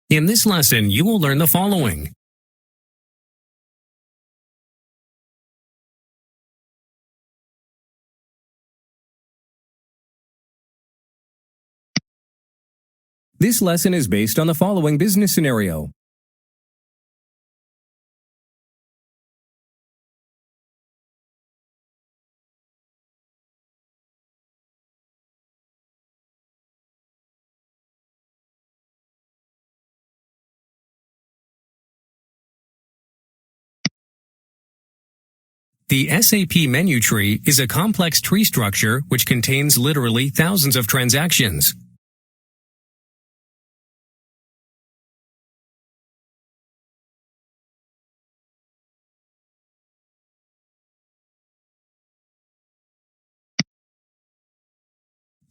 In this lesson, you will learn the following. This lesson is based on the following business scenario. The SAP menu tree is a complex tree structure which contains literally thousands of transactions.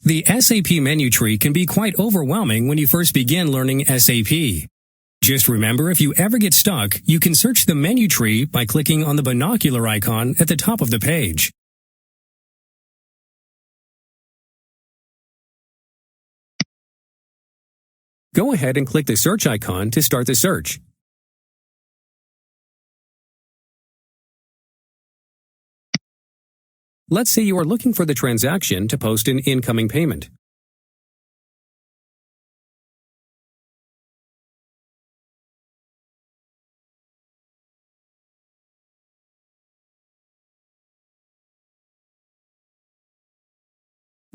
The SAP menu tree can be quite overwhelming when you first begin learning SAP. Just remember, if you ever get stuck, you can search the menu tree by clicking on the binocular icon at the top of the page. Go ahead and click the search icon to start the search. Let's say you are looking for the transaction to post an incoming payment.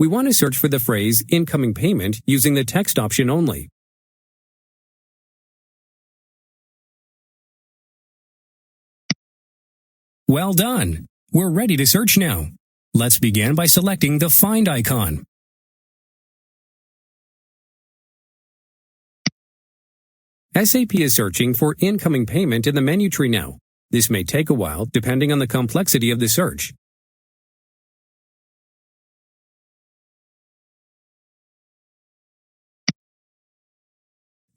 We want to search for the phrase incoming payment using the text option only. Well done! We're ready to search now. Let's begin by selecting the Find icon. SAP is searching for incoming payment in the menu tree now. This may take a while depending on the complexity of the search.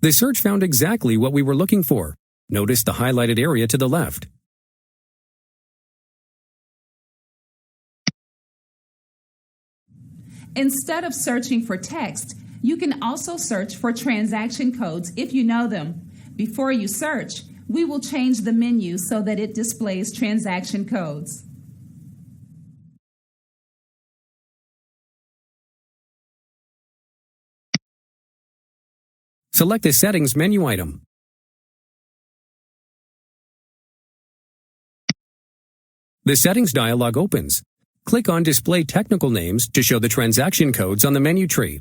The search found exactly what we were looking for. Notice the highlighted area to the left. Instead of searching for text, you can also search for transaction codes if you know them. Before you search, we will change the menu so that it displays transaction codes. Select the Settings menu item. The Settings dialog opens. Click on Display Technical Names to show the transaction codes on the menu tree.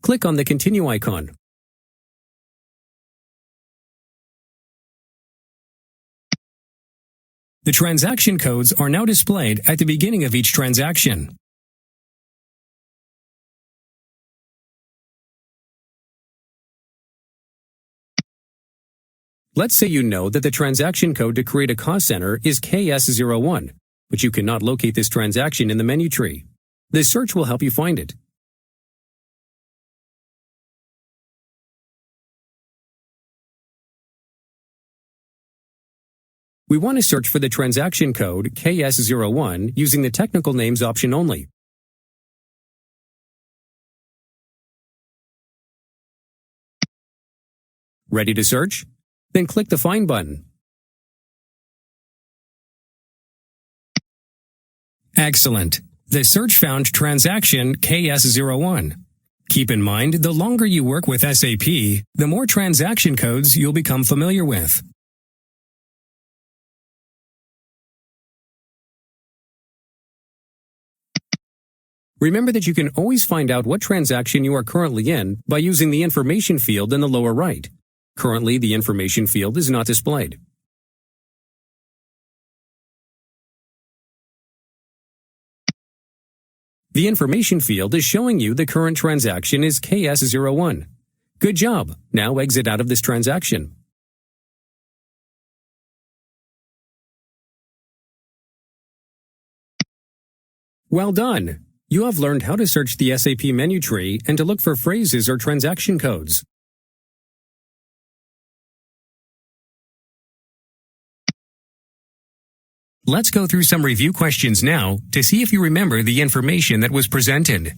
Click on the Continue icon. The transaction codes are now displayed at the beginning of each transaction. Let's say you know that the transaction code to create a cost center is KS01, but you cannot locate this transaction in the menu tree. The search will help you find it. We want to search for the transaction code KS01 using the Technical Names option only. Ready to search? Then click the Find button. Excellent! The search found transaction KS01. Keep in mind, the longer you work with SAP, the more transaction codes you'll become familiar with. Remember that you can always find out what transaction you are currently in by using the information field in the lower right. Currently, the information field is not displayed. The information field is showing you the current transaction is KS01. Good job! Now exit out of this transaction. Well done! You have learned how to search the SAP menu tree and to look for phrases or transaction codes. Let's go through some review questions now to see if you remember the information that was presented.